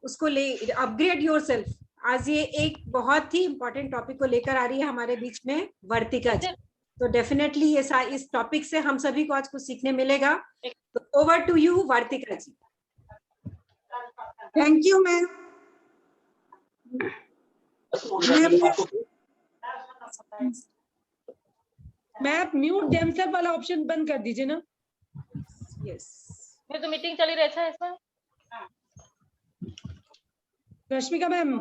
उसको ले upgrade yourself. आज ये एक बहुत ही इंपॉर्टेंट टॉपिक को लेकर आ रही है हमारे बीच में वर्तिका जी। तो डेफिनेटली ये इस टॉपिक से हम सभी को आज कुछ सीखने मिलेगा। तो over to you Vartika ji. Thank you ma'am. Ma'am mute themselves वाला ऑप्शन बंद कर दीजिए ना। यस, ये तो मीटिंग चली रही है इसमें। Rashmika ma'am,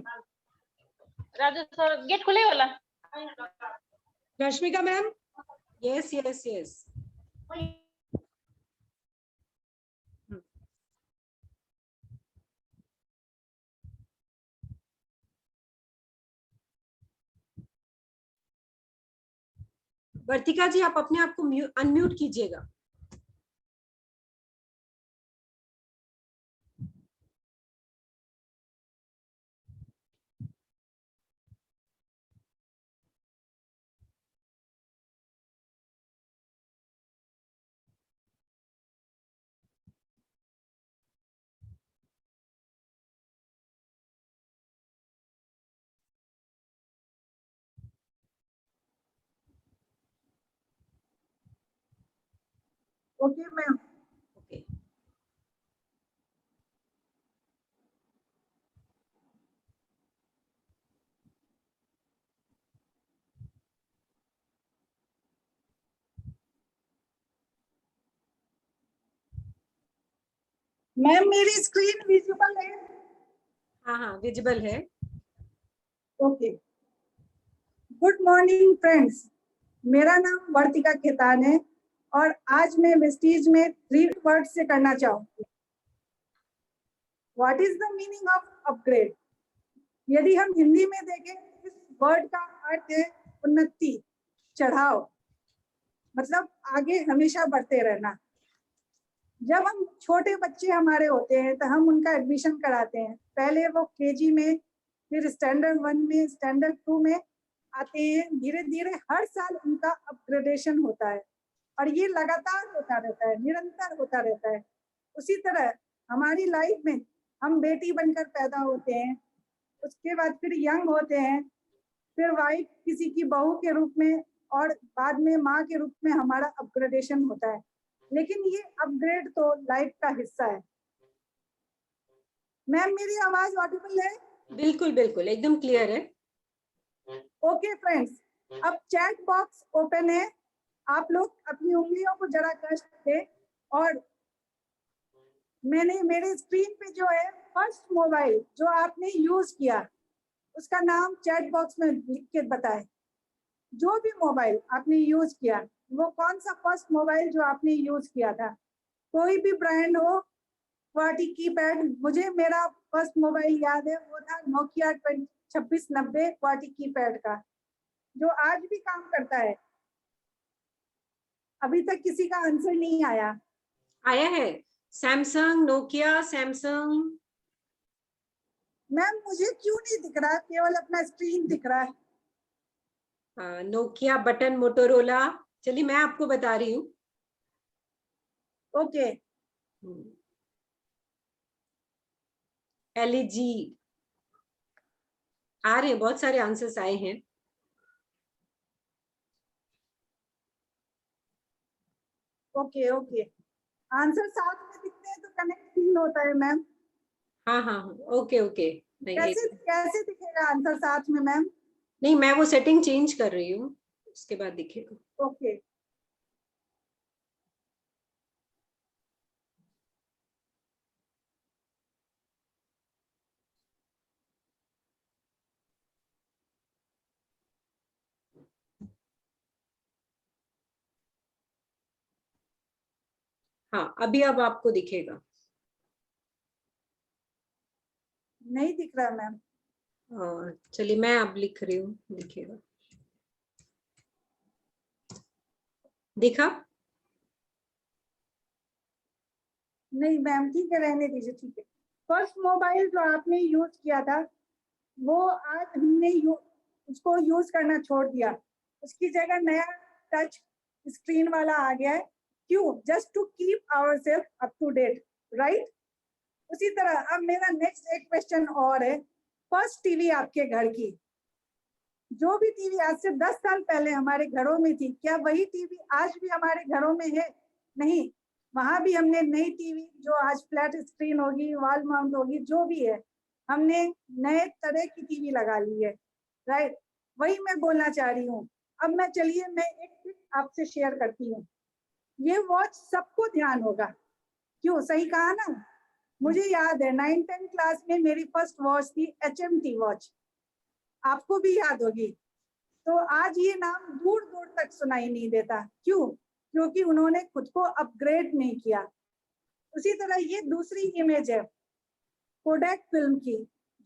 Raju sir gate खुले वाला। Rashmika ma'am, yes yes yes. Vartika ji आप अपने आप को अनम्यूट कीजिएगा। Okay ma'am. ओके, मैम मेरी स्क्रीन विजिबल है? हाँ हाँ विजिबल है। ओके। गुड मॉर्निंग फ्रेंड्स, मेरा नाम वर्तिका खेतान है और आज मैं वेस्टीज में 3 वर्ड से करना चाहूंगी। What is the meaning of upgrade? यदि हम हिंदी में देखें, इस वर्ड का अर्थ है उन्नति, चढ़ाव, मतलब आगे हमेशा बढ़ते रहना। जब हम छोटे बच्चे हमारे होते हैं तो हम उनका एडमिशन कराते हैं। पहले वो केजी में, फिर स्टैंडर्ड 1 में, स्टैंडर्ड 2 में आते हैं। धीरे धीरे हर साल उनका अपग्रेडेशन होता है और ये लगातार होता रहता है, निरंतर होता रहता है। उसी तरह हमारी लाइफ में हम बेटी बनकर पैदा होते हैं, उसके बाद फिर यंग होते हैं, फिर वाइफ किसी की बहू के रूप में, और बाद में माँ के रूप में हमारा अपग्रेडेशन होता है। लेकिन ये अपग्रेड तो लाइफ का हिस्सा है। मैम मेरी आवाज ऑडिबल है? बिल्कुल बिल्कुल एकदम क्लियर है। ओके फ्रेंड्स, अब चैट बॉक्स ओपन है। आप लोग अपनी उंगलियों को जरा कष्ट दें और मैंने मेरे स्क्रीन पे जो है फर्स्ट मोबाइल जो आपने यूज किया उसका नाम चैट बॉक्स में लिख के बताएं। जो भी मोबाइल आपने यूज किया वो कौन सा फर्स्ट मोबाइल जो आपने यूज किया था, कोई भी ब्रांड हो, क्वार्टी कीपैड। मुझे मेरा फर्स्ट मोबाइल याद है, वो था नोकिया 2690 क्वार्टी कीपैड का, जो आज भी काम करता है। अभी तक किसी का आंसर नहीं आया। आया है सैमसंग, नोकिया, सैमसंग। मैम मुझे क्यों नहीं दिख रहा, केवल अपना स्क्रीन दिख रहा है। Nokia, button, Motorola. चलिए मैं आपको बता रही हूँ। ओके। LG। आ रहे हैं, बहुत सारे आंसर्स आए हैं। ओके ओके, आंसर साथ में दिखते हैं तो कनेक्ट फील होता है मैम। हाँ हाँ हाँ, ओके ओके। कैसे कैसे दिखेगा आंसर साथ में मैम? नहीं, मैं वो सेटिंग चेंज कर रही हूँ, उसके बाद दिखेगा। ओके। हाँ अभी अब आपको दिखेगा। नहीं दिख रहा मैम। चलिए मैं अब लिख रही हूँ, दिखेगा। दिखा? नहीं मैम, ठीक है, रहने दीजिए, ठीक है। फर्स्ट मोबाइल जो आपने यूज किया था वो आज हमने उसको यूज करना छोड़ दिया, उसकी जगह नया टच स्क्रीन वाला आ गया है। क्यों? Just to keep ourselves up to date, right? उसी तरह अब मेरा नेक्स्ट एक क्वेश्चन और है, फर्स्ट टीवी आपके घर की, जो भी टीवी आज से 10 साल पहले हमारे घरों में थी, क्या वही टीवी आज भी हमारे घरों में है? नहीं, वहां भी हमने नई टीवी जो आज फ्लैट स्क्रीन होगी, वॉल माउंट होगी, जो भी है, हमने नए तरह की टीवी लगा ली है, राइट? वही मैं बोलना चाह रही हूँ। अब मैं चलिए मैं एक टिप आपसे शेयर करती हूँ। ये वॉच सबको ध्यान होगा, क्यों? सही कहा ना? मुझे याद है 9th-10th क्लास में मेरी फर्स्ट वॉच थी HMT वॉच, आपको भी याद होगी। तो आज ये नाम दूर दूर तक सुनाई नहीं देता, क्यों? क्योंकि उन्होंने खुद को अपग्रेड नहीं किया। उसी तरह ये दूसरी इमेज है कोडैक फिल्म की,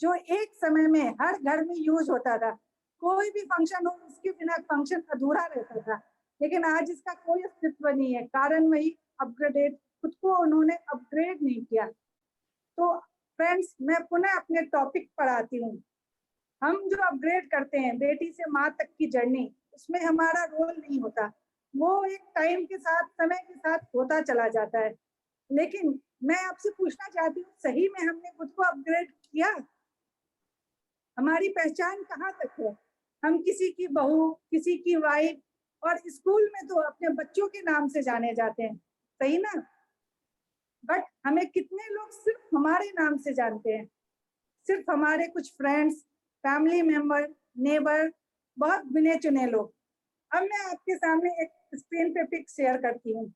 जो एक समय में हर घर में यूज होता था, कोई भी फंक्शन हो उसके बिना फंक्शन अधूरा रहता था, लेकिन आज इसका कोई अस्तित्व नहीं है। कारण वही अपग्रेडेड, खुद को उन्होंने अपग्रेड नहीं किया। तो फ्रेंड्स, मैं पुनः अपने टॉपिक पर आती हूँ। हम जो अपग्रेड करते हैं बेटी से माँ तक की जर्नी, उसमें हमारा रोल नहीं होता, वो एक टाइम के साथ, समय के साथ होता चला जाता है। लेकिन मैं आपसे पूछना चाहती हूँ, सही में हमने खुद को अपग्रेड किया? हमारी पहचान कहाँ तक है? हम किसी की बहू, किसी की वाइफ, और स्कूल में तो अपने बच्चों के नाम से जाने जाते हैं, सही ना? बट हमें कितने लोग सिर्फ हमारे नाम से जानते हैं? सिर्फ हमारे कुछ फ्रेंड्स, फैमिली मेंबर, नेबर, बहुत गिने चुने लोग। अब मैं आपके सामने एक स्क्रीन पे पिक शेयर करती हूँ।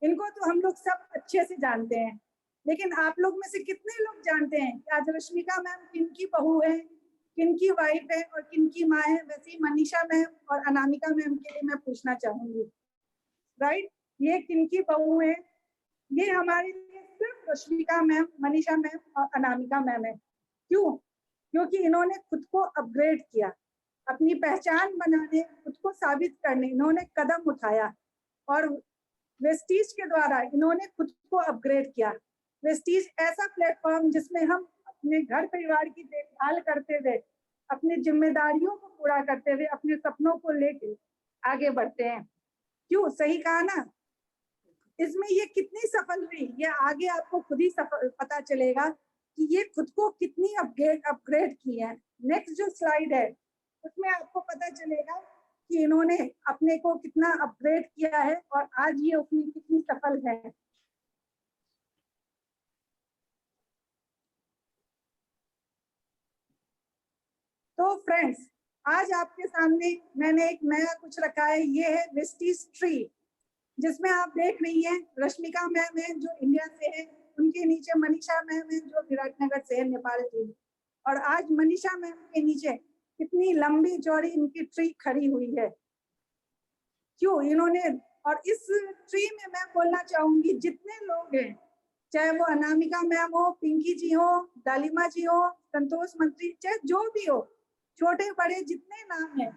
इनको तो हम लोग सब अच्छे से जानते हैं, लेकिन आप लोग में से कितने लोग जानते हैं कि आज रश्मिका मैम किनकी बहू है, किनकी वाइफ है और किनकी माँ है? वैसे ही मनीषा मैम और अनामिका मैम के लिए मैं पूछना चाहूंगी, राइट? ये किनकी बहू है? ये हमारे लिए सिर्फ रश्मिका मैम, मनीषा मैम और अनामिका मैम है। क्यों? क्योंकि इन्होंने खुद को अपग्रेड किया, अपनी पहचान बनाने, खुद को साबित करने इन्होंने कदम उठाया, और वेस्टीज के द्वारा इन्होंने खुद को अपग्रेड किया। वेस्टीज ऐसा प्लेटफॉर्म जिसमें हम अपने घर परिवार की देखभाल करते हुए, अपनी जिम्मेदारियों को पूरा करते हुए, अपने सपनों को लेकर आगे बढ़ते हैं। क्यों? सही कहा ना? इसमें ये कितनी सफल हुई, ये आगे आपको खुद ही पता चलेगा कि ये खुद को कितनी अपग्रेड की है। नेक्स्ट जो स्लाइड है उसमें आपको पता चलेगा कि इन्होंने अपने को कितना अपग्रेड किया है और आज ये उसमें कितनी सफल है। तो फ्रेंड्स, आज आपके सामने मैंने एक नया कुछ रखा है, ये है वेस्टीज ट्री, जिसमें आप देख रही हैं रश्मिका मैम है जो इंडिया से है, उनके नीचे मनीषा मैम है जो विराटनगर से है, नेपाल की, और आज मनीषा मैम के नीचे कितनी लंबी चौड़ी इनकी ट्री खड़ी हुई है। क्यों? इन्होंने, और इस ट्री में मैं बोलना चाहूंगी जितने लोग हैं, चाहे वो अनामिका मैम हो, पिंकी जी हो, डालिमा जी हो, संतोष मंत्री, चाहे जो भी हो, छोटे बड़े जितने नाम हैं,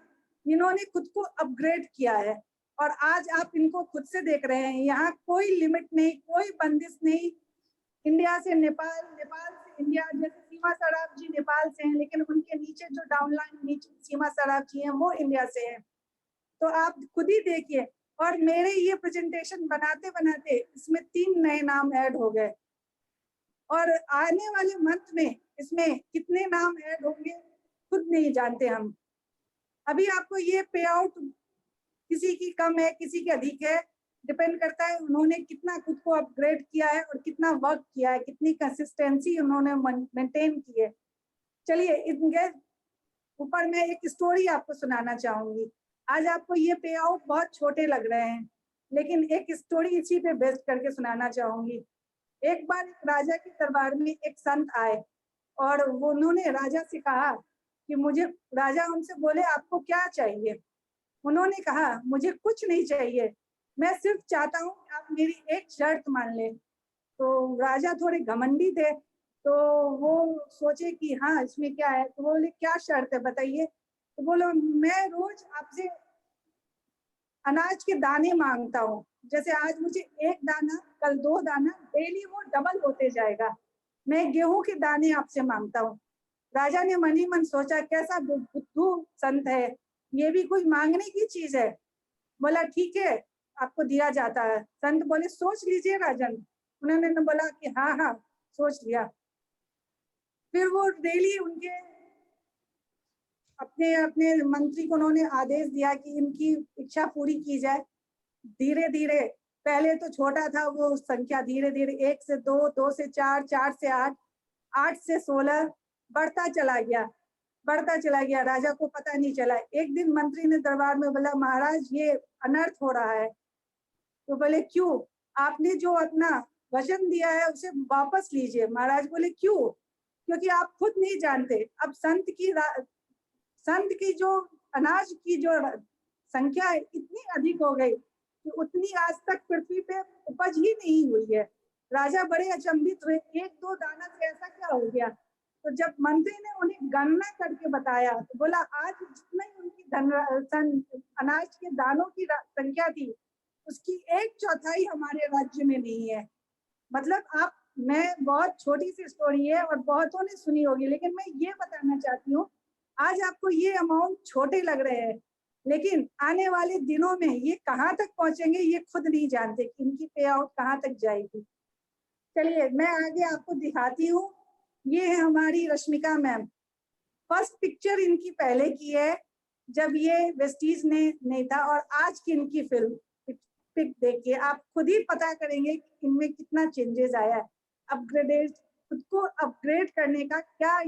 इन्होंने खुद को अपग्रेड किया है। और आज आप इनको खुद से देख रहे हैं, यहाँ कोई लिमिट नहीं, कोई बंदिश नहीं। इंडिया से नेपाल, नेपाल से इंडिया, जैसे सीमा सराफ जी नेपाल से हैं, लेकिन उनके नीचे जो डाउनलाइन नीचे सीमा सराफ जी हैं वो इंडिया से हैं। तो आप खुद ही देखिए, और मेरे ये प्रेजेंटेशन बनाते बनाते इसमें 3 नए नाम ऐड हो गए, और आने वाले मंथ में इसमें कितने नाम ऐड होंगे खुद नहीं जानते हम। अभी आपको ये पे आउट किसी की कम है, किसी की अधिक है, डिपेंड करता है उन्होंने कितना खुद को अपग्रेड किया है और कितना वर्क किया है, कितनी कंसिस्टेंसी उन्होंने मेंटेन की है। चलिए इनके ऊपर मैं एक स्टोरी आपको सुनाना चाहूंगी। आज आपको ये पे आउट बहुत छोटे लग रहे हैं, लेकिन एक स्टोरी इसी पे बेस्ड करके सुनाना चाहूंगी। एक बार एक राजा के दरबार में एक संत आए, और वो उन्होंने राजा से कहा कि मुझे, राजा उनसे बोले आपको क्या चाहिए? उन्होंने कहा मुझे कुछ नहीं चाहिए, मैं सिर्फ चाहता हूँ आप मेरी एक शर्त मान लें। तो राजा थोड़े घमंडी थे, तो वो सोचे कि हाँ इसमें क्या है, तो बोले क्या शर्त है बताइए? तो बोलो मैं रोज आपसे अनाज के दाने मांगता हूँ, जैसे आज मुझे 1 दाना, कल 2 दाना, डेली वो डबल होते जाएगा। मैं गेहूं के दाने आपसे मांगता हूँ। राजा ने मन ही मन सोचा कैसा बुद्धू संत है, ये भी कोई मांगने की चीज है। बोला ठीक है आपको दिया जाता है। संत बोले सोच लीजिए राजन। उन्होंने बोला कि हाँ हाँ सोच लिया। फिर वो डेली उनके अपने अपने मंत्री को उन्होंने आदेश दिया कि इनकी इच्छा पूरी की जाए। धीरे धीरे, पहले तो छोटा था वो संख्या, धीरे धीरे 1 से 2, 2 से 4, 4 से 8, 8 से 16 बढ़ता चला गया, बढ़ता चला गया। राजा को पता नहीं चला। एक दिन मंत्री ने दरबार में बोला, महाराज ये अनर्थ हो रहा है। तो बोले क्यों? आपने जो अपना वचन दिया है उसे वापस लीजिए। महाराज बोले क्यों? क्योंकि आप खुद नहीं जानते, अब संत की जो अनाज की जो संख्या है इतनी अधिक हो गई कि उतनी आज तक पृथ्वी पे उपज ही नहीं हुई है। राजा बड़े अचंभित हुए, 1-2 दाना से ऐसा क्या हो गया? तो जब मंत्री ने उन्हें गणना करके बताया तो बोला, आज जितनी उनकी अनाज के दानों की संख्या थी उसकी 1/4 हमारे राज्य में नहीं है। मतलब मैं बहुत छोटी सी स्टोरी है और बहुतों ने सुनी होगी, लेकिन मैं ये बताना चाहती हूँ, आज आपको ये अमाउंट छोटे लग रहे हैं, लेकिन आने वाले दिनों में ये कहाँ तक पहुंचेंगे ये खुद नहीं जानते कि इनकी पे आउट कहाँ तक जाएगी। चलिए मैं आगे आपको दिखाती हूँ। ये है हमारी रश्मिका मैम। फर्स्ट पिक्चर इनकी पहले की है जब ये वेस्टीज ने नहीं था, और आज की इनकी फिल्म पिक देखिए, आप खुद ही पता करेंगे कि इनमें कितना चेंजेस आया है। अपग्रेडेड, खुद को अपग्रेड करने का क्या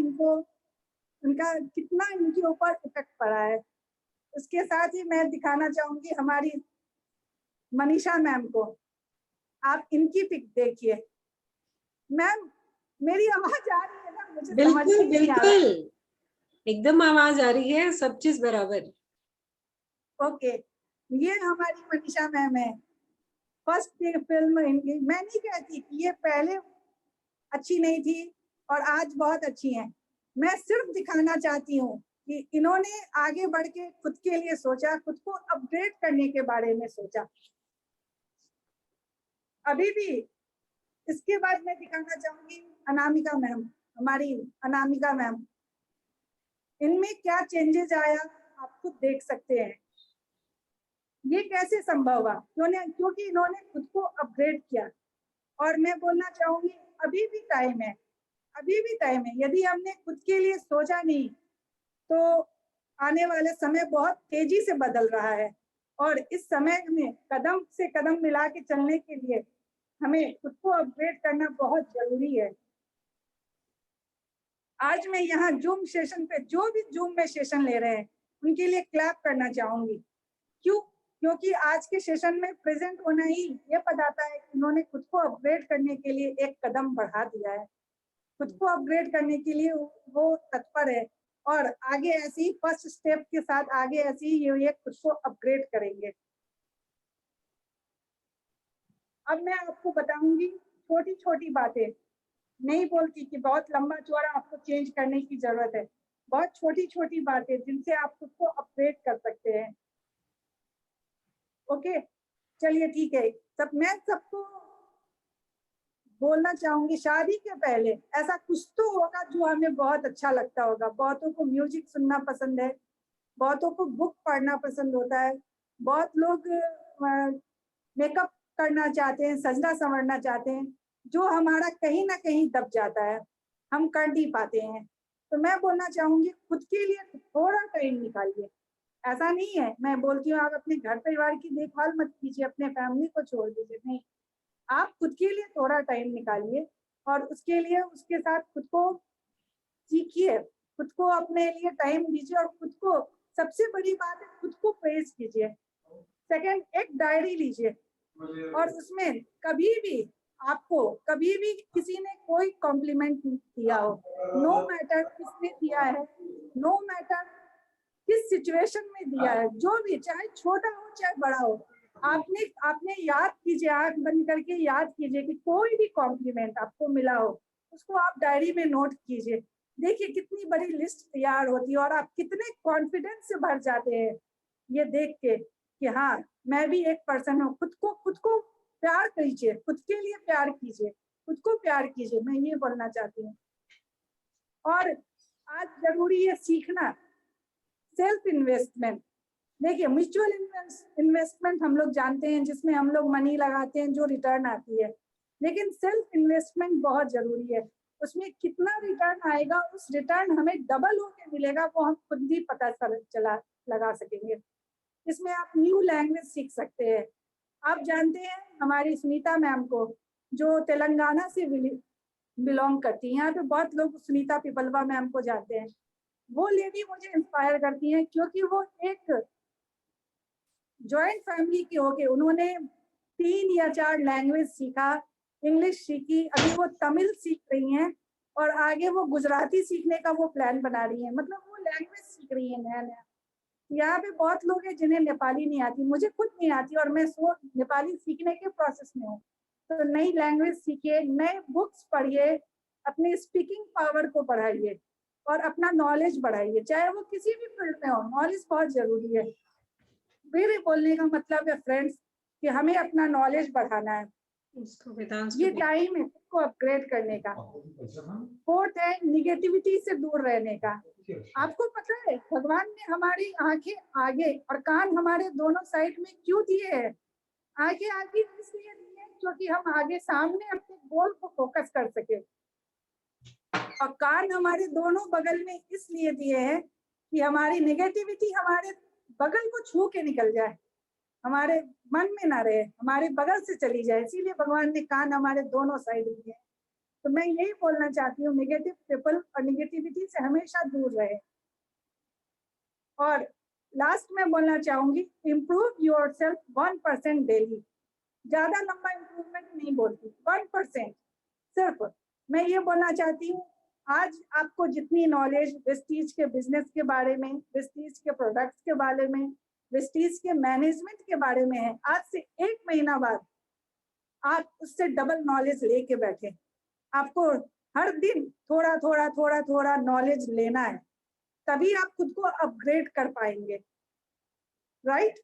उनका कितना इनके ऊपर इफेक्ट पड़ा है। उसके साथ ही मैं दिखाना चाहूंगी हमारी मनीषा मैम को। आप इनकी पिक देखिए। मैम मेरी आवाज आ रही है ना? मुझे समझ बिल्कुल नहीं आ रहा। बिल्कुल, एकदम आवाज आ रही है, सब चीज बराबर। ओके, ये हमारी मनीषा मैम है। फर्स्ट फिल्म इनकी। मैं नहीं कहती कि ये पहले अच्छी नहीं थी और आज बहुत अच्छी हैं। मैं सिर्फ दिखाना चाहती हूँ कि इन्होंने आगे बढ़ के खुद के लिए सोचा, खुद को अपग्रेड करने के बारे में सोचा। अभी भी इसके बाद मैं दिखाना चाहूंगी अनामिका मैम, हमारी अनामिका मैम। इनमें क्या चेंजेस आया आप खुद देख सकते हैं। ये कैसे संभव हुआ? क्योंकि इन्होंने खुद को अपग्रेड किया। और मैं बोलना चाहूंगी अभी भी टाइम है, अभी भी टाइम है। यदि हमने खुद के लिए सोचा नहीं तो आने वाले समय बहुत तेजी से बदल रहा है, और इस समय में कदम से कदम मिला के चलने के लिए हमें खुद को अपग्रेड करना बहुत जरूरी है। आज मैं यहाँ जूम सेशन पे जो भी जूम में सेशन ले रहे हैं उनके लिए क्लैप करना चाहूंगी। क्यों? क्योंकि आज के सेशन में प्रेजेंट होना ही ये बताता है कि उन्होंने खुद को अपग्रेड करने के लिए एक कदम बढ़ा दिया है। खुद को अपग्रेड करने के लिए वो तत्पर है, और आगे ऐसे ही फर्स्ट स्टेप के साथ आगे ऐसे ही ये खुद को अपग्रेड करेंगे। अब मैं आपको बताऊंगी छोटी छोटी बातें, नहीं बोलती कि बहुत लंबा चौड़ा आपको चेंज करने की जरूरत है। बहुत छोटी छोटी बातें जिनसे आप खुद को अपग्रेड कर सकते हैं। ओके, चलिए ठीक है। मैं सबको बोलना चाहूंगी, शादी के पहले ऐसा कुछ तो होगा जो हमें बहुत अच्छा लगता होगा। बहुतों को म्यूजिक सुनना पसंद है, बहुतों को बुक पढ़ना पसंद होता है, बहुत लोग मेकअप करना चाहते हैं, सजना संवरना चाहते हैं, जो हमारा कहीं ना कहीं दब जाता है, हम कर नहीं पाते हैं। तो मैं बोलना चाहूंगी खुद के लिए थोड़ा टाइम निकालिए। ऐसा नहीं है मैं बोलती हूँ आप अपने घर परिवार की देखभाल मत कीजिए, अपने फैमिली को छोड़ दीजिए, नहीं, आप खुद के लिए थोड़ा टाइम निकालिए और उसके लिए उसके साथ खुद को सीखिए, खुद को अपने लिए टाइम दीजिए, और खुद को, सबसे बड़ी बात है, खुद को प्रेज कीजिए। सेकंड, एक डायरी लीजिए और उसमें कभी भी आपको कभी भी किसी ने कोई कॉम्प्लीमेंट दिया हो, नो मैटर किसने दिया है, नो मैटर किस सिचुएशन में दिया है, जो भी, चाहे छोटा हो चाहे बड़ा हो, आपने याद कीजिए, आंख बंद करके याद कीजिए कि कोई भी कॉम्प्लीमेंट आपको मिला हो उसको आप डायरी में नोट कीजिए। देखिए कितनी बड़ी लिस्ट तैयार होती है और आप कितने कॉन्फिडेंस से भर जाते हैं ये देख के कि हाँ मैं भी एक पर्सन हूँ। खुद को प्यार कीजिए, खुद के लिए प्यार कीजिए, खुद को प्यार कीजिए, मैं ये बोलना चाहती हूँ। और आज जरूरी है सीखना सेल्फ इन्वेस्टमेंट। देखिए म्यूचुअल इन्वेस्टमेंट हम लोग जानते हैं, जिसमें हम लोग मनी लगाते हैं जो रिटर्न आती है, लेकिन सेल्फ इन्वेस्टमेंट बहुत जरूरी है। उसमें कितना रिटर्न आएगा, उस रिटर्न हमें डबल होके मिलेगा, वो हम खुद ही पता चला लगा सकेंगे। इसमें आप न्यू लैंग्वेज सीख सकते हैं। आप जानते हैं हमारी सुनीता मैम को, जो तेलंगाना से बिलोंग करती हैं, यहाँ पे बहुत लोग सुनीता पिपलवा मैम को जानते हैं। वो लेडी मुझे इंस्पायर करती हैं, क्योंकि वो एक जॉइंट फैमिली की होके उन्होंने 3 या 4 लैंग्वेज सीखा, इंग्लिश सीखी, अभी वो तमिल सीख रही हैं और आगे वो गुजराती सीखने का वो प्लान बना रही हैं। मतलब वो लैंग्वेज सीख रही है नया नया। यहाँ पे बहुत लोग हैं जिन्हें नेपाली नहीं आती, मुझे खुद नहीं आती और मैं नेपाली सीखने के प्रोसेस में हूँ। तो नई लैंग्वेज सीखिए, नए बुक्स पढ़िए, अपनी स्पीकिंग पावर को बढ़ाइए और अपना नॉलेज बढ़ाइए, चाहे वो किसी भी फील्ड में हो। नॉलेज बहुत जरूरी है। मेरे बोलने का मतलब है फ्रेंड्स कि हमें अपना नॉलेज बढ़ाना है। ये टाइम है इसको अपग्रेड करने का। 4th है निगेटिविटी से दूर रहने का। आपको पता है भगवान ने हमारी आंखें आगे और कान हमारे दोनों साइड में क्यों दिए हैं? आंखें आगे इसलिए दिए हैं क्योंकि हम आगे सामने अपने गोल को फोकस कर सके, और कान हमारे दोनों बगल में इसलिए दिए हैं कि हमारी नेगेटिविटी हमारे बगल को छू के निकल जाए, हमारे मन में ना रहे, हमारे बगल से चली जाए। इसीलिए भगवान ने कान हमारे दोनों साइड दिए। तो मैं यही बोलना चाहती हूँ, नेगेटिव पीपल और नेगेटिविटी से हमेशा दूर रहे। और लास्ट में बोलना चाहूंगी, इम्प्रूव योर सेल्फ 1% डेली। ज्यादा लंबा इम्प्रूवमेंट नहीं बोलती, 1% सिर्फ। मैं ये बोलना चाहती हूँ, आज आपको जितनी नॉलेज वेस्टीज के बिजनेस के बारे में, वेस्टीज के प्रोडक्ट्स के बारे में, वेस्टीज के मैनेजमेंट के बारे में है, आज से 1 महीना बाद आप उससे डबल नॉलेज लेके बैठे। आपको हर दिन थोड़ा थोड़ा थोड़ा थोड़ा नॉलेज लेना है, तभी आप खुद को अपग्रेड कर पाएंगे। राइट?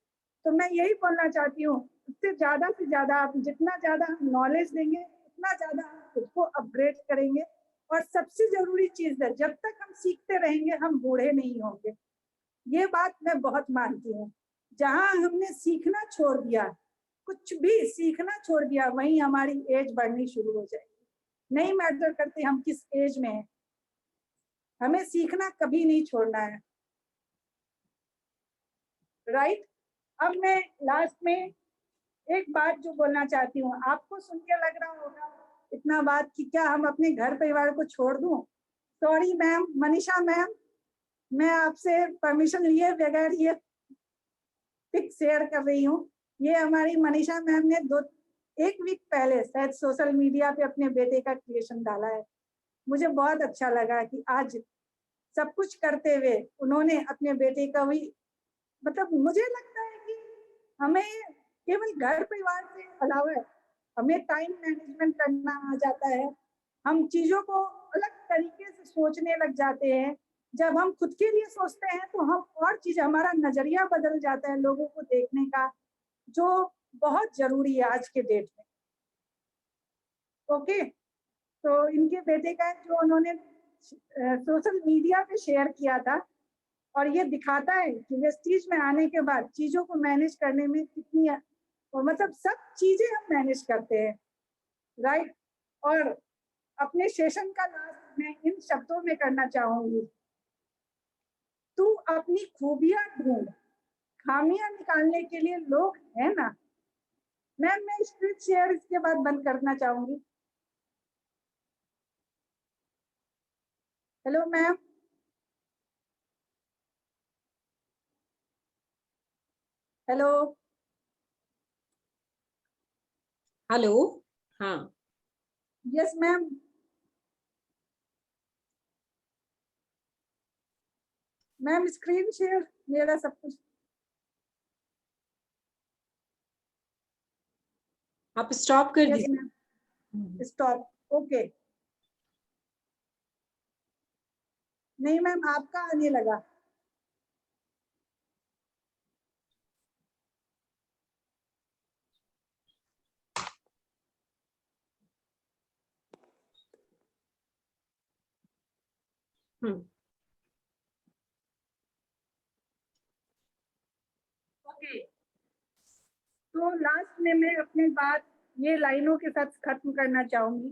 तो मैं यही बोलना चाहती हूँ, उससे ज्यादा से ज्यादा आप जितना ज्यादा हम नॉलेज देंगे उतना ज्यादा हम खुद को अपग्रेड करेंगे। और सबसे जरूरी चीज है, जब तक हम सीखते रहेंगे हम बूढ़े नहीं होंगे। ये बात मैं बहुत मानती हूँ। जहाँ हमने सीखना छोड़ दिया, कुछ भी सीखना छोड़ दिया, वहीं हमारी एज बढ़नी शुरू हो जाएगी। नहीं मैटर करते हम किस एज में हैं, हमें सीखना कभी नहीं छोड़ना है। राइट? अब मैं लास्ट में एक बात जो बोलना चाहती हूँ, आपको सुन के लग रहा होगा इतना बात कि क्या हम अपने घर परिवार को छोड़ दूं? सॉरी मैम, मनीषा मैम, मैं आपसे परमिशन लिए बगैर ये पिक शेयर कर रही हूँ। ये हमारी मनीषा मैम ने 1 वीक पहले शायद सोशल मीडिया पे अपने बेटे का क्रिएशन डाला है। मुझे बहुत अच्छा लगा कि आज सब कुछ करते हुए उन्होंने अपने बेटे का भी, मतलब मुझे लगता है कि हमें केवल घर परिवार से अलावा हमें टाइम मैनेजमेंट करना आ जाता है। हम चीजों को अलग तरीके से सोचने लग जाते हैं। जब हम खुद के लिए सोचते हैं तो हम और चीज, हमारा नजरिया बदल जाता है लोगों को देखने का, जो बहुत जरूरी है आज के डेट में। ओके, तो इनके बेटे का जो उन्होंने सोशल मीडिया पे शेयर किया था, और ये दिखाता है कि वेस्टीज में आने के बाद चीजों को मैनेज करने में कितनी, और मतलब सब चीजें हम मैनेज करते हैं। राइट? और अपने सेशन का लास्ट मैं इन शब्दों में करना चाहूंगी, तू अपनी खूबियां ढूंढ, खामियां निकालने के लिए लोग हैं ना। मैम मैं स्क्रीन शेयर इसके बाद बंद करना चाहूंगी। Hello ma'am. हेलो। हेलो। हाँ, yes ma'am. Ma'am screen share मेरा सब कुछ, आप स्टॉप कर यस दीजिए। Ma'am stop. ओके। नहीं मैम आपका आने लगा। हम्म। ओके, तो लास्ट में मैं अपनी बात ये लाइनों के साथ खत्म करना चाहूंगी।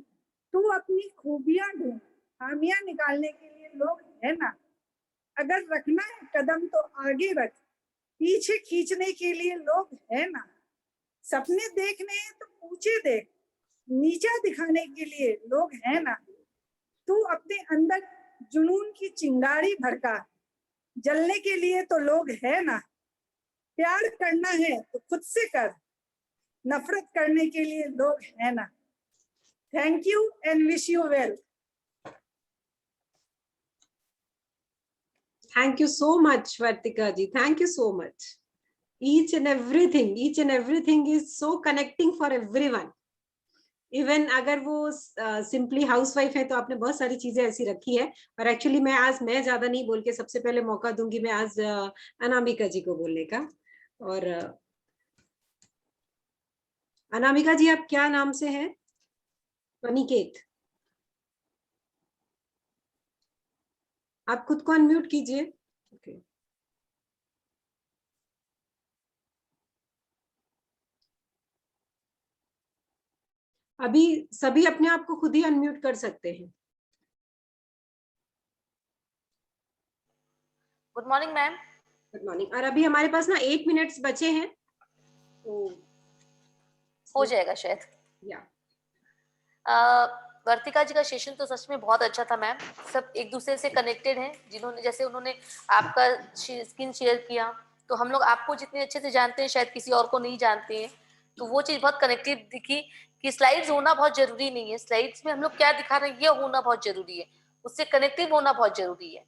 तू अपनी खूबियां ढूंढ, खामियां निकालने के लिए लोग है ना। अगर रखना है कदम तो आगे रख, पीछे खींचने के लिए लोग है ना। सपने देखने हैं तो ऊंचे देख, नीचा दिखाने के लिए लोग है ना। तू अपने अंदर जुनून की चिंगारी भड़का, जलने के लिए तो लोग है ना। प्यार करना है तो खुद से कर, नफरत करने के लिए लोग है ना। Thank you and wish you well. Thank you so much, Vartika ji. Thank you so much. Each and everything is so connecting for everyone. Even अगर वो सिंपली हाउसवाइफ है तो आपने बहुत सारी चीजें ऐसी रखी है। और एक्चुअली मैं ज्यादा नहीं बोल के सबसे पहले मौका दूंगी मैं आज अनामिका जी को बोलने का। और अनामिका जी आप क्या नाम से हैं? अनिकेत, आप खुद को अनम्यूट कीजिए। ओके, अभी सभी अपने आप को खुद ही अनम्यूट कर सकते हैं। Good morning ma'am. Good morning. और अभी हमारे पास ना 8 मिनट्स बचे हैं तो हो जाएगा शायद। या वर्तिका जी का सेशन तो सच में बहुत अच्छा था मैम। सब एक दूसरे से कनेक्टेड हैं। जिन्होंने जैसे उन्होंने आपका स्क्रीन शेयर किया तो हम लोग आपको जितने अच्छे से जानते हैं शायद किसी और को नहीं जानते हैं, तो वो चीज बहुत कनेक्टेड दिखी कि स्लाइड्स होना बहुत जरूरी नहीं है। स्लाइड्स में हम लोग क्या दिखा रहे हैं ये होना बहुत जरूरी है, उससे कनेक्टिव होना बहुत जरूरी है।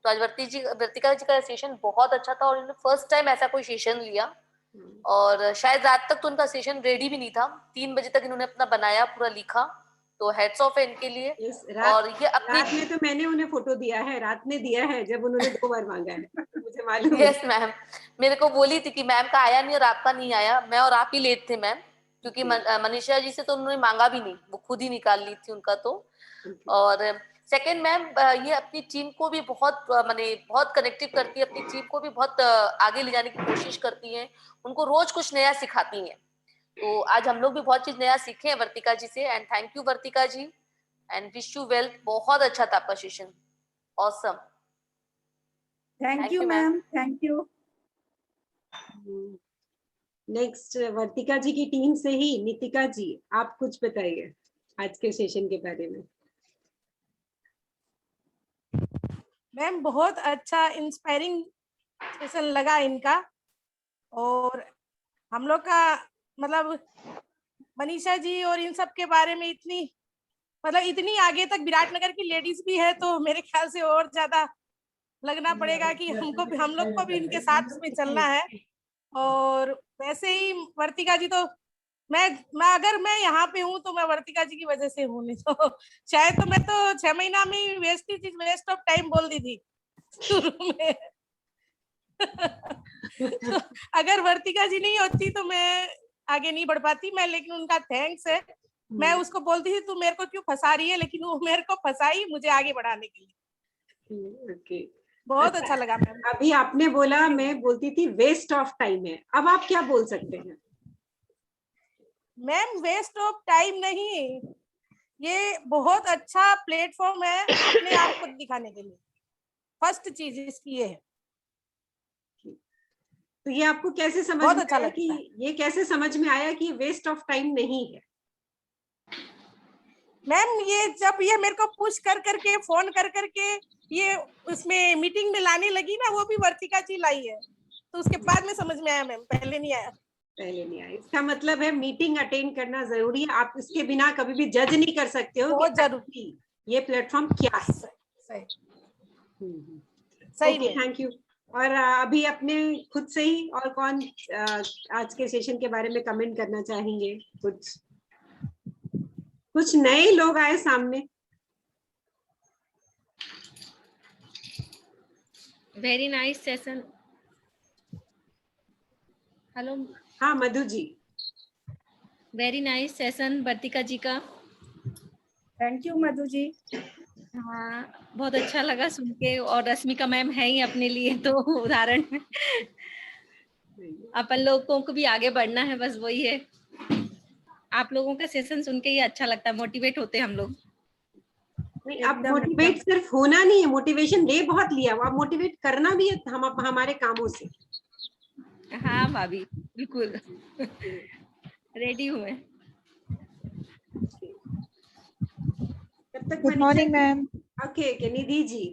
तो आज वर्तिका जी का सेशन बहुत अच्छा था और उन्होंने फर्स्ट टाइम ऐसा कोई सेशन लिया और शायद रात तक तो उनका सेशन रेडी भी नहीं था। 3 बजे तक इन्होंने अपना बनाया, पूरा लिखा, तो हेड्स ऑफ है इनके लिए। और ये अपनी रात में तो मैंने उन्हें फोटो दिया है, रात में दिया है जब उन्होंने 2 बार मांगा है मुझे मालूम है। यस मैम, मेरे को बोली थी कि मैम का आया नहीं और आपका नहीं आया। मैं और आप ही लेट थे मैम, क्योंकि मनीषा जी से तो उन्होंने मांगा भी नहीं, वो खुद ही निकाल ली थी उनका तो। और सेकेंड मैम, ये अपनी टीम को भी बहुत माने बहुत कनेक्टिव करती है, अपनी टीम को भी बहुत आगे ले जाने की कोशिश करती है, उनको रोज कुछ नया सिखाती हैं। तो आज हम लोग भी बहुत चीज नया सीखे हैं वर्तिका जी से। And thank you Vartika ji and wish you well. बहुत अच्छा था आपका session, awesome. Thank you ma'am, thank you. Next Vartika ji की टीम से ही नितिका जी, आप कुछ बताइए आज के सेशन के बारे में। मैम बहुत अच्छा इंस्पायरिंग सेशन लगा इनका। और हम लोग का मतलब मनीषा जी और इन सब के बारे में इतनी आगे तक विराटनगर की लेडीज भी है, तो मेरे ख्याल से और ज्यादा लगना पड़ेगा कि हम लोग को भी इनके साथ में चलना है। और वैसे ही वर्तिका जी तो मैं अगर मैं यहाँ पे हूँ तो मैं वर्तिका जी की वजह से हूँ, नहीं तो शायद तो मैं तो 6 महीना में वेस्ट ऑफ टाइम बोल दी थी शुरू में। तो अगर वर्तिका जी नहीं होती तो मैं आगे नहीं बढ़ पाती मैं, लेकिन उनका थैंक्स है। मैं उसको बोलती थी तू मेरे को क्यों फंसा रही है, लेकिन वो मेरे को फंसाई मुझे आगे बढ़ाने के लिए। ओके, बहुत अच्छा लगा मैम। अभी आपने बोला मैं बोलती थी वेस्ट ऑफ टाइम है, अब आप क्या बोल सकते हैं? मैम वेस्ट ऑफ टाइम नहीं, ये बहुत अच्छा प्लेटफॉर्म है अपने आप को दिखाने के लिए। फर्स्ट चीज इसकी ये है। तो ये आपको कैसे समझ में आया कि ये कैसे समझ में आया कि वेस्ट ऑफ टाइम नहीं है? मैम ये जब ये मेरे को पुश कर करके फोन कर करके ये उसमें मीटिंग में लाने लगी ना, वो भी वर्तिका जी लाई है, तो उसके बाद में समझ में आया मैम, पहले नहीं आया। पहले नहीं आया, इसका मतलब है मीटिंग अटेंड करना जरूरी है। आप इसके बिना कभी भी जज नहीं कर सकते हो बहुत जरूरी ये प्लेटफॉर्म क्या है। सही ओके, थैंक यू। और अभी अपने खुद से ही और कौन आज के सेशन के बारे में कमेंट करना चाहेंगे? कुछ नए लोग आए सामने। Very nice session. हेलो। हाँ Madhu ji. Very nice session वर्तिका जी का। Thank you Madhu ji. हाँ बहुत अच्छा लगा सुन के, और रश्मिका मैम है ही अपने लिए तो उदाहरण। अपन लोगों को भी आगे बढ़ना है, बस वही है। आप लोगों का सेशन सुन के ही अच्छा लगता है, मोटिवेट होते हैं हम लोग। नहीं, आप मोटिवेट सिर्फ होना नहीं है, मोटिवेशन ले बहुत लिया, आप मोटिवेट करना भी है हमारे कामों से। हाँ भाभी बिल्कुल रेडी हूँ मैं। Good morning ma'am. Okay, Nidhi ji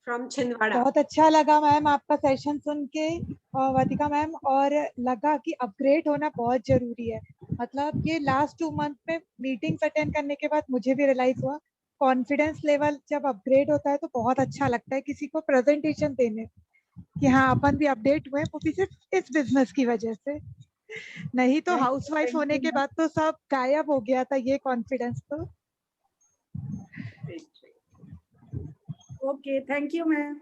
from Chhindwara. बहुत अच्छा लगा मैम आपका सेशन सुन के वर्तिका मैम, और लगा कि अपग्रेड होना बहुत जरूरी है। मतलब ये लास्ट 2 मंथ में मीटिंग्स अटेंड करने के बाद मुझे भी रियलाइज हुआ, कॉन्फिडेंस लेवल जब अपग्रेड होता है तो बहुत अच्छा लगता है किसी को प्रेजेंटेशन देने कि हाँ अपन भी अपडेट हुए, वो भी सिर्फ इस बिजनेस की वजह से। नहीं तो हाउसवाइफ होने के बाद तो सब गायब हो गया था ये कॉन्फिडेंस तो। Okay, thank you ma'am.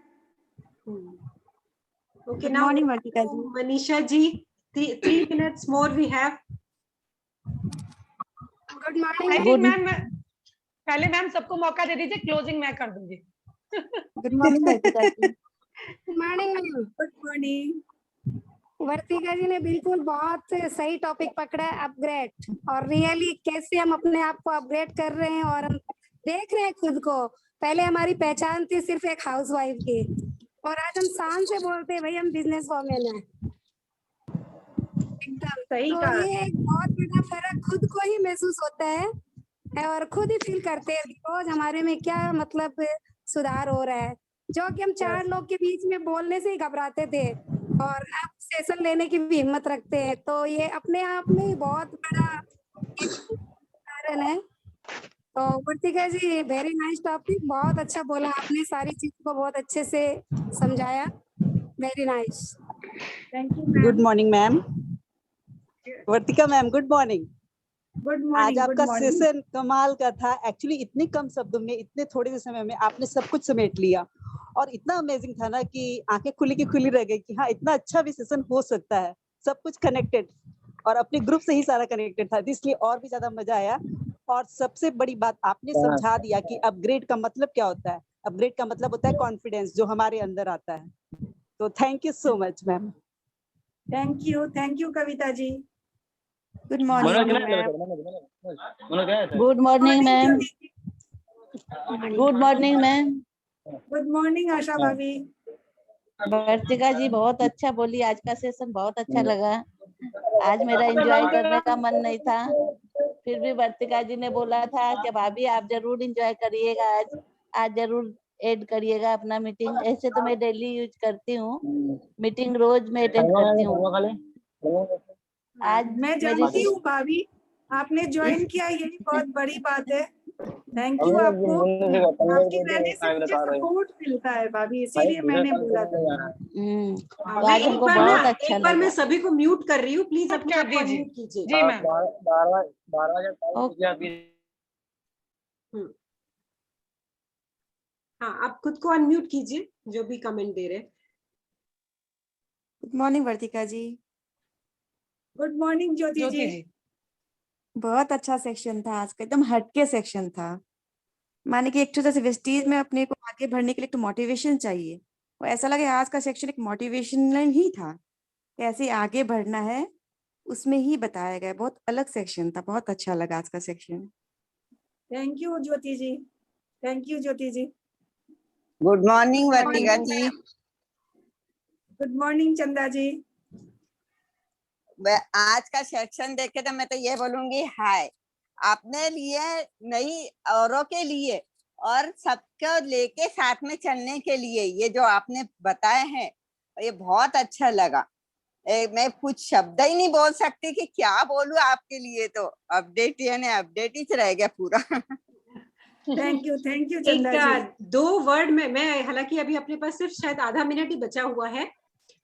Okay, now morning Vartika ji. Manisha ji, 3 minutes more we have. Good morning. I think ma'am पहले मैम सबको मौका दे दीजिए, क्लोजिंग मैं कर दूंगी। Good morning Vartika ji. Good morning ma'am. Good morning. Vartika ji ने बिल्कुल बहुत सही टॉपिक पकड़ा है, अपग्रेड, और रियली कैसे हम अपने आप को अपग्रेड कर रहे हैं और हम देख रहे हैं खुद को। पहले हमारी पहचान थी सिर्फ एक हाउसवाइफ की, और आज हम शान से बोलते हैं भाई हम बिजनेस वोमेन है। एकदम सही तो कहा। ये एक बहुत बड़ा फर्क खुद को ही महसूस होता है और खुद ही फील करते हैं रोज हमारे में क्या मतलब सुधार हो रहा है, जो कि हम 4 लोग के बीच में बोलने से ही घबराते थे और अब सेशन लेने की भी हिम्मत रखते हैं। तो ये अपने आप में ही बहुत बड़ा कारण है। तो वर्तिका जी वेरी नाइस टॉपिक, बहुत अच्छा बोला आपने, सारी चीजों को बहुत अच्छे से समझाया, very nice. Thank you. Good morning ma'am. Vartika ma'am good morning. Good morning. आज आपका सेशन कमाल का था। एक्चुअली इतने कम शब्दों में, इतने थोड़े से समय में आपने सब कुछ समेट लिया, और इतना अमेजिंग था ना कि आंखें खुली की खुली रह गई कि हाँ इतना अच्छा भी सेशन हो सकता है। सब कुछ कनेक्टेड और अपने ग्रुप से ही सारा कनेक्टेड था, इसलिए और भी ज्यादा मजा आया। और सबसे बड़ी बात आपने समझा दिया कि अपग्रेड का मतलब क्या होता है। अपग्रेड का मतलब होता है कॉन्फिडेंस जो हमारे अंदर आता है। तो thank you so much ma'am. Thank you Kavita ji. Good morning good morning ma'am. Good morning ma'am. Good morning Asha भाभी। वर्तिका जी बहुत अच्छा बोली, आज का सेशन बहुत अच्छा लगा। आज मेरा एंजॉय करने का मन नहीं था, फिर भी वर्तिका जी ने बोला था कि भाभी आप जरूर एंजॉय करिएगा, आज जरूर ऐड करिएगा अपना मीटिंग। ऐसे तो मैं डेली यूज करती हूँ, मीटिंग रोज मैं अटेंड करती हूँ। आज मैं जानती हूँ भाभी, आपने ज्वाइन किया, यही बहुत बड़ी बात है। थैंक यू आपको, आपकी रहने से मुझे सपोर्ट मिलता है भाभी, इसीलिए मैंने बोला था। तो आज हमको बहुत अच्छा एक बार मैं लगा। सभी को म्यूट कर रही हूँ, प्लीज अपने आप को अनम्यूट कीजिए। जी मैम। हाँ, आप खुद को अनम्यूट कीजिए जो भी कमेंट दे रहे हैं। Good morning Vartika ji. Good morning ज्योति जी। बहुत अच्छा सेक्शन था आज का, एकदम हटके सेक्शन था। माने कि एक तरह से वेस्टीज में अपने को आगे बढ़ने के लिए तो मोटिवेशन चाहिए, और ऐसा लगे आज का सेक्शन एक मोटिवेशनल ही था, कैसे आगे बढ़ना है उसमें ही बताया गया। बहुत अलग सेक्शन था, बहुत अच्छा लगा आज का session. Thank you Jyoti ji. Thank you Jyoti ji. Good morning Vartika ji. Good morning Chanda ji. आज का सेक्शन देख के तो मैं तो ये बोलूंगी हाय, आपने लिए नहीं औरों के लिए और सबको लेके साथ में चलने के लिए ये जो आपने बताए हैं ये बहुत अच्छा लगा। मैं कुछ शब्द ही नहीं बोल सकती कि क्या बोलूं आपके लिए, तो अपडेट यानी अपडेट ही रह गया पूरा। थैंक यू चंदा जी। 2 वर्ड में मैं, हालांकि अभी अपने पास सिर्फ शायद आधा मिनट ही बचा हुआ है,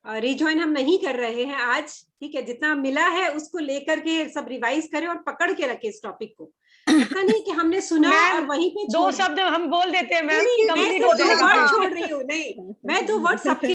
रिजॉइन हम नहीं कर रहे हैं आज, ठीक है। जितना मिला है उसको लेकर के सब रिवाइज करें और पकड़ के रखें इस टॉपिक को। ऐसा नहीं कि हमने सुना और वहीं पे 2 शब्द हम बोल देते हैं मैम, मैं 2 वर्ड छोड़ रही हूँ। नहीं, मैं 2 वर्ड सबके